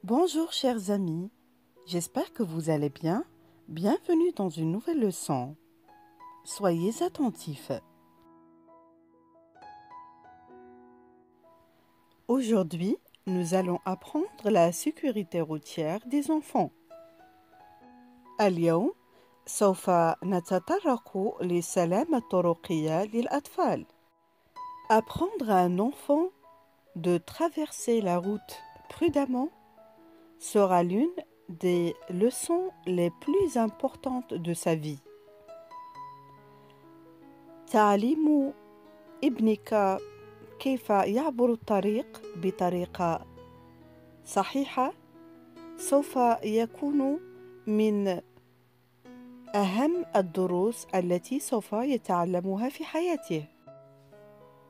Bonjour chers amis, j'espère que vous allez bien. Bienvenue dans une nouvelle leçon. Soyez attentifs. Aujourd'hui, nous allons apprendre la sécurité routière des enfants. اليوم سوف نتطرق للسلامة الطرقية للأطفال. Apprendre à un enfant de traverser la route prudemment sera l'une des leçons les plus importantes de sa vie. تعليم ابنك كيف يعبر الطريق بطريقة صحيحة سوف يكون من أهم الدروس التي سوف يتعلمها في حياته.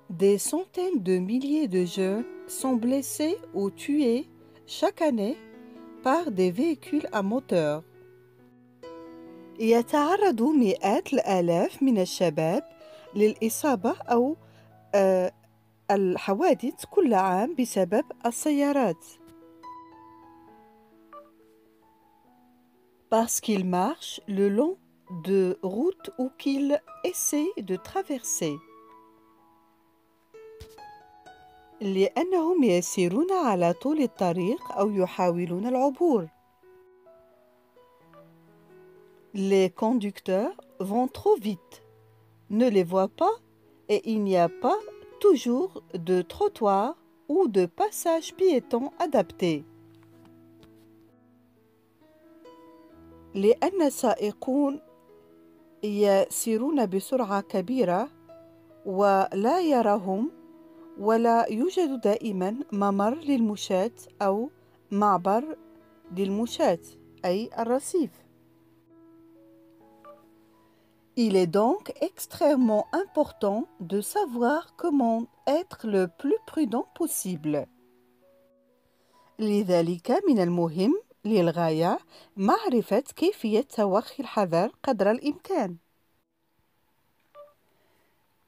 Des centaines de milliers de jeunes sont blessés ou tués chaque année par des véhicules à moteur. يتعرض مئات الآلاف من الشباب للإصابة أو الحوادث كل عام بسبب السيارات. Parce qu'ils marchent le long de routes ou qu'ils essaient de traverser. لأنهم يسيرون على طول الطريق أو يحاولون العبور. Les conducteurs vont trop vite, ne les voient pas et il n'y a pas toujours de trottoir ou de passage piéton adapté. لأن السائقون يسيرون بسرعة كبيرة ولا يراهم ولا يوجد دائما ممر للمشاة أو معبر للمشاة أي الرصيف. Il est donc extrêmement important de savoir comment être le plus prudent possible. لذلك من المهم للغاية معرفة كيفية توخي الحذر قدر الإمكان.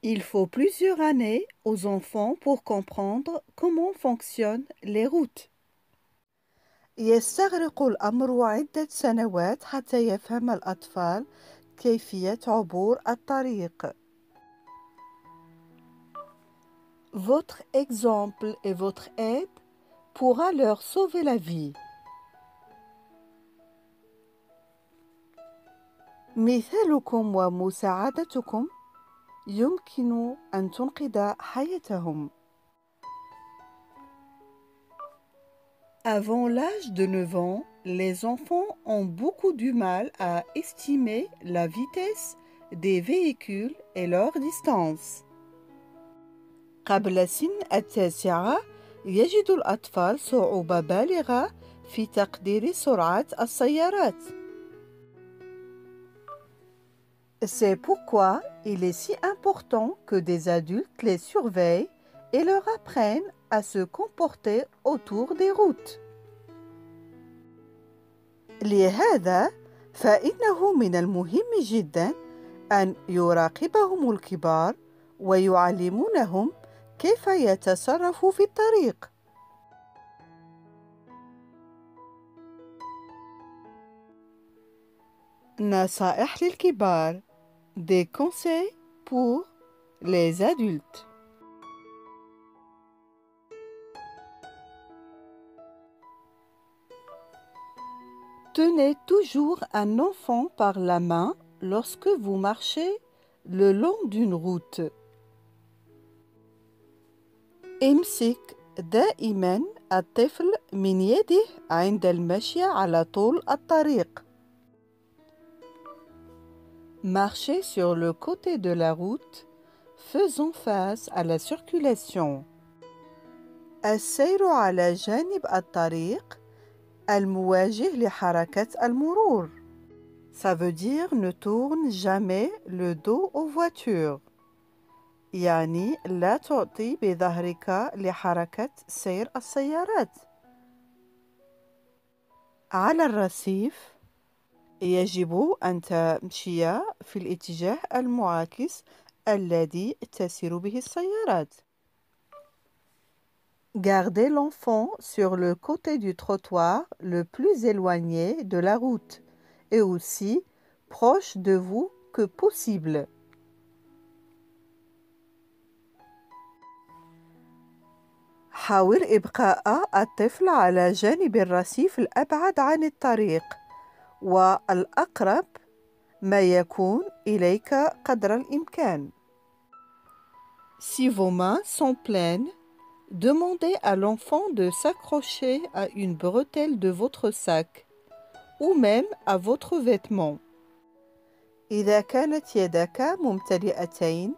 Il faut plusieurs années aux enfants pour comprendre comment fonctionnent les routes. يستغرق الأمر عدة سنوات حتى يفهم الأطفال كيفية عبور الطريق. Votre exemple et votre aide pourra leur sauver la vie. مثالكم ومساعدتكم يمكن أن تنقذ حياتهم. Avant l'âge de 9 ans, les enfants ont beaucoup du mal à estimer la vitesse des véhicules et leur distance. قبل سن 9 يجد الأطفال صعوبة بالغة في تقدير سرعة السيارات. C'est pourquoi il est si important que des adultes les surveillent et leur apprennent à se comporter autour des routes. لهذا فإنه من المهم جدا أن يراقبهم الكبار ويعلمونهم كيف يتصرفوا في الطريق. نصائح للكبار. Des conseils pour les adultes. Tenez toujours un enfant par la main lorsque vous marchez le long d'une route. امسك دائما الطفل من يده عند المشي على طول الطريق. Marchez sur le côté de la route, faisant face à la circulation. السير على جانب الطريق المواجه لحركة المرور. Ça veut dire ne tourne jamais le dos aux voitures. يعني لا تعطي بظهرك لحركة سير السيارات. على الرصيف يجب أن تمشي في الاتجاه المعاكس الذي تسير به السيارات. Gardez l'enfant sur le côté du trottoir le plus éloigné de la route et aussi proche de vous que possible. حاول إبقاء الطفل على جانب الرصيف الأبعد عن الطريق والأقرب ما يكون إليك قدر الإمكان. Si vos mains sont pleines, demandez à l'enfant de s'accrocher à une bretelle de votre sac ou même à votre vêtement. إذا كانت يدك ممتلئتين،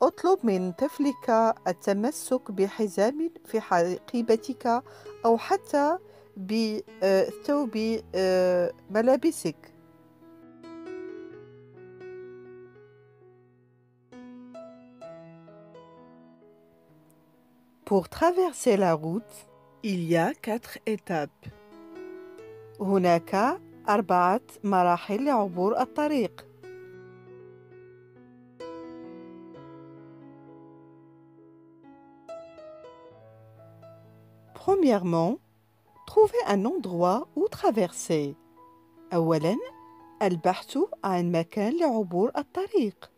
اطلب من طفلك التمسك بحزام في حقيبتك أو حتى بثوب ملابسك. Pour traverser la route, il y a 4 étapes. هناك 4 مراحل لعبور الطريق. Premièrement, trouvez un endroit où traverser. أولاً، البحث عن مكان لعبور الطريق.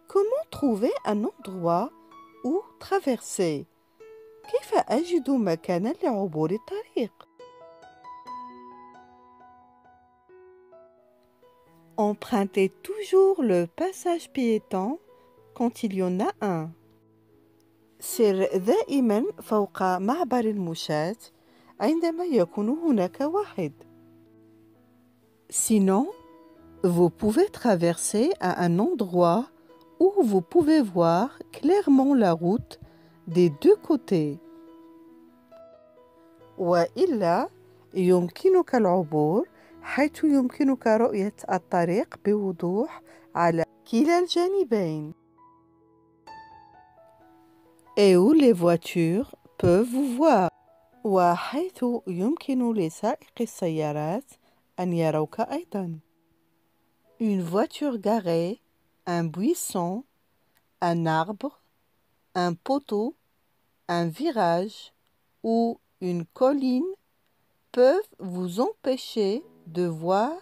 Comment trouver un endroit où traverser? كيف أجد مكانا لعبور الطريق؟ Empruntez toujours le passage piéton quand il y en a un. سر دائما فوق معبر المشاة عندما يكون هناك واحد. Sinon, vous pouvez traverser à un endroit où vous pouvez voir clairement la route des 2 côtés. وإلا يمكنك العبور حيث يمكنك رؤية الطريق بوضوح على كلا الجانبين. Et où les voitures peuvent vous voir. وحيث يمكن لسائق السيارات أن يروك أيضاً. Une voiture garée, un buisson, un arbre, un poteau, un virage ou une colline peuvent vous empêcher de voir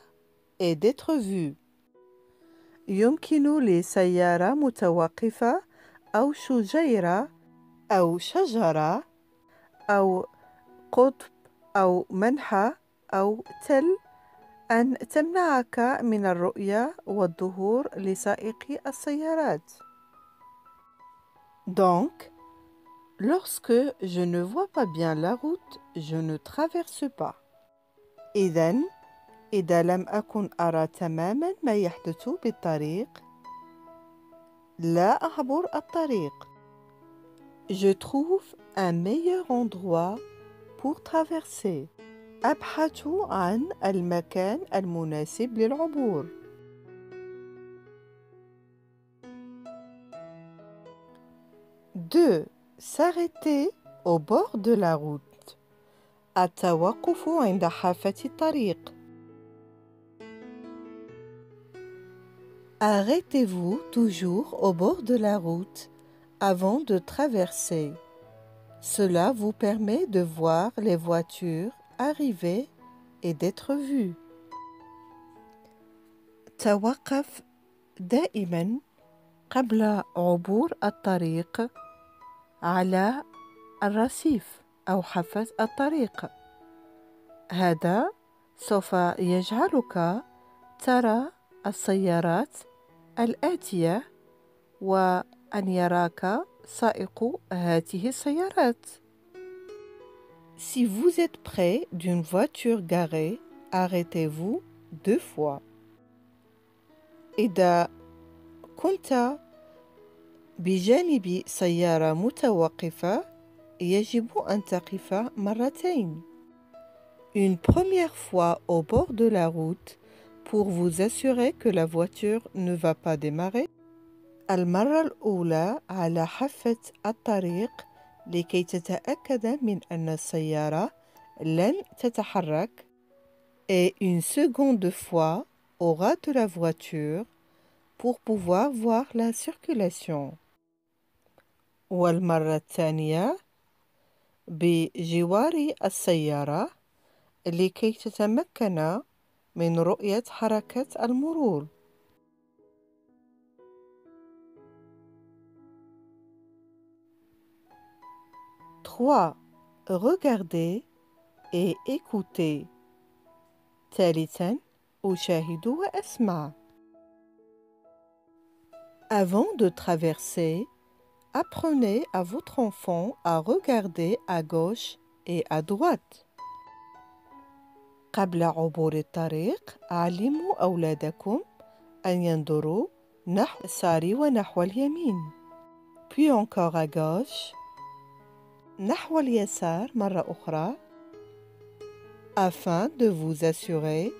et d'être vu. يمكن لسيارة متوقفة أو شجيرة أو شجرة أو قطب أو منحى أو تل أن تمنعك من الرؤية والظهور لسائقي السيارات. Donc, lorsque je ne vois pas bien la route, je ne traverse pas. إذن، إذا لم أكن أرى تماما ما يحدث بالطريق، لا أعبر الطريق. Je trouve un meilleur endroit pour traverser. أبحث عن المكان المناسب للعبور. 2. S'arrêter au bord de la route. التوقف عند حافة الطريق. Arrêtez-vous toujours au bord de la route avant de traverser. Cela vous permet de voir les voitures arriver et d'être vu. توقف دائما قبل عبور الطريق على الرصيف أو حافة الطريق. هذا سوف يجعلك ترى السيارات الآتية وأن يراك سائق هذه السيارات. Si vous êtes près d'une voiture garée, arrêtez-vous 2 fois. إذا كنت بجانب سيارة متوقفة يجب أن تقف مرتين. Une première fois au bord de la route pour vous assurer que la voiture ne va pas démarrer. المرة الأولى على حافة الطريق لكي تتأكد من أن السيارة لن تتحرك. Et une seconde fois au ras de la voiture pour pouvoir voir la circulation. والمرة الثانية بجوار السيارة لكي تتمكن من رؤية حركة المرور. 3. Regardez et écoutez. ثالثاً أشاهد وأسمع. Avant de traverser, apprenez à votre enfant à regarder à gauche et à droite. قبل عبور الطريق علموا أولادكم أن ينظروا نحو اليسار ونحو اليمين. Puis encore à gauche, نحو اليسار مرة أخرى, afin de vous assurer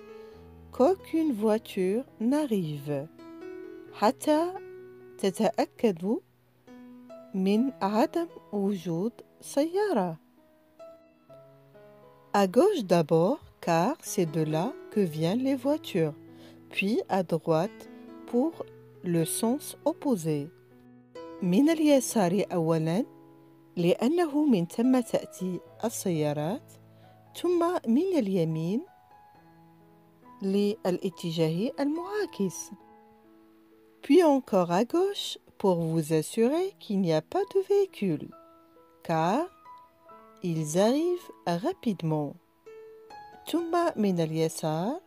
qu'aucune voiture n'arrive. حتى تتأكدوا من عدم وجود سيارة. À gauche d'abord, car c'est de là que viennent les voitures, puis à droite pour le sens opposé. من اليسار أولاً لأنه من ثم تأتي السيارات، ثم من اليمين للاتجاه المعاكس. Puis encore à gauche pour vous assurer qu'il n'y a pas de véhicule, car ils arrivent rapidement. ثم من اليسار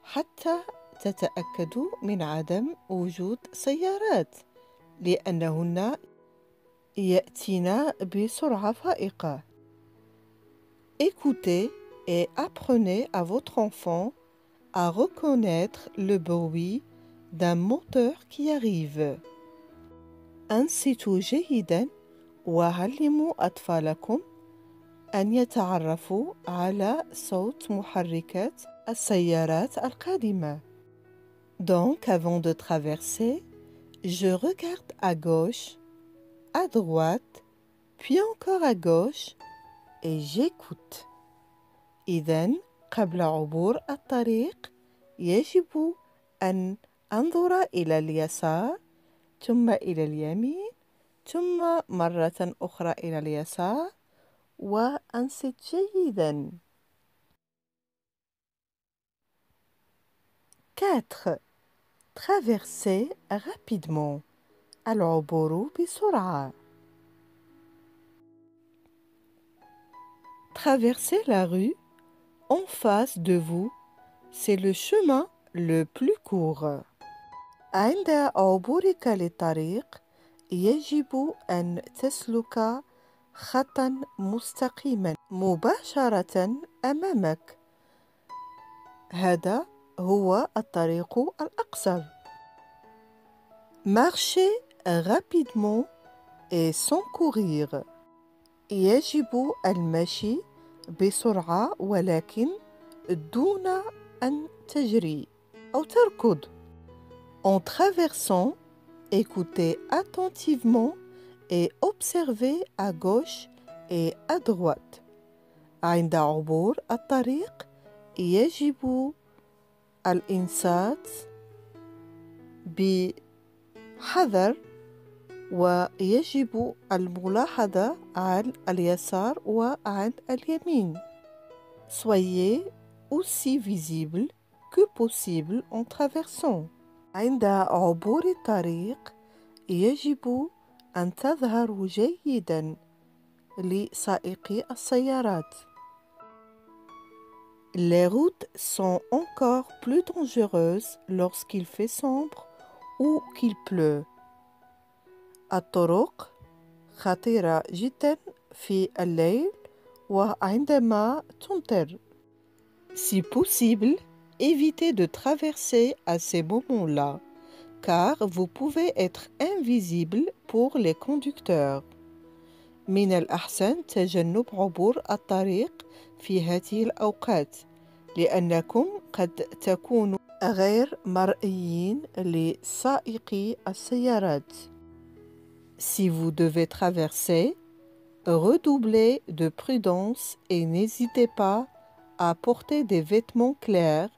حتى تتأكدوا من عدم وجود سيارات لأنهن يأتين بسرعة فائقة. Écoutez et apprenez à votre enfant à reconnaître le bruit d'un moteur qui arrive. أنصتوا جيداً وعلموا أطفالكم أن يتعرفوا على صوت محركات السيارات القادمة. Donc, avant de traverser, je regarde à gauche, à droite, puis encore à gauche et j'écoute. إذن قبل عبور الطريق يجب أن أنظر إلى اليسار ثم إلى اليمين ثم مرة أخرى إلى اليسار وأنصت جيداً. 4. Traverser rapidement. العبور بسرعة. Traverser la rue en face de vous, c'est le chemin le plus court. عند عبورك للطريق يجب أن تسلك خطاً مستقيماً مباشرة أمامك. هذا هو الطريق الأقصر. Marchez rapidement et sans courir. يجب المشي بسرعة ولكن دون أن تجري أو تركض. En traversant, écoutez attentivement et observez à gauche et à droite. عند عبور الطريق يجب الإنصات بحذر ويجب الملاحظة عن اليسار وعن اليمين. Soyez aussi visible que possible en traversant. عند عبور الطريق يجب أن تظهروا جيداً لسائقي السيارات. Les routes sont encore plus dangereuses lorsqu'il fait sombre ou qu'il pleut. الطرق خطيرة جدا في الليل وعندما تمطر. Si possible, évitez de traverser à ces moments-là, car vous pouvez être invisible pour les conducteurs. من الأحسن تجنب عبور الطريق في هذه الأوقات، لأنكم قد تكونوا غير مرئيين لسائقي السيارات. Si vous devez traverser, redoublez de prudence et n'hésitez pas à porter des vêtements clairs,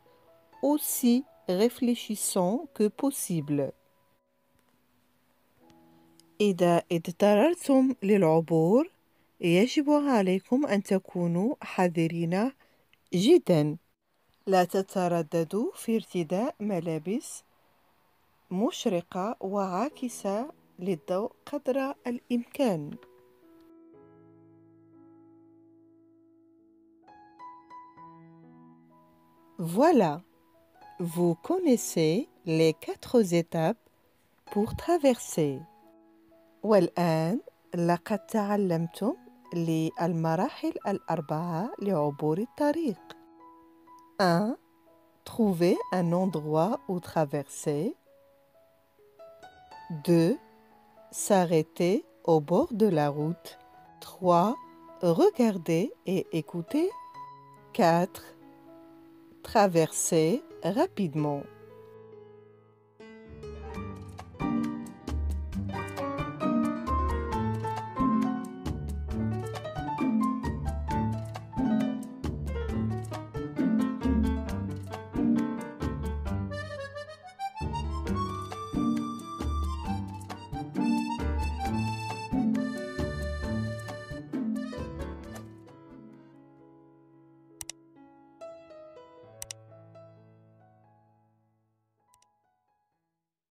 aussi réfléchissants que possible. إذا اضطررتم للعبور، يجب عليكم أن تكونوا حذرين جدا. لا تترددوا في ارتداء ملابس مشرقة وعاكسة للضوء قدر الإمكان. Voilà, vous connaissez les 4 étapes pour traverser. والآن لقد تعلمتم المراحل ال4 لعبور الطريق. 1. Trouver un endroit où traverser. 2. S'arrêter au bord de la route. 3. Regarder et écouter. 4. Traverser rapidement.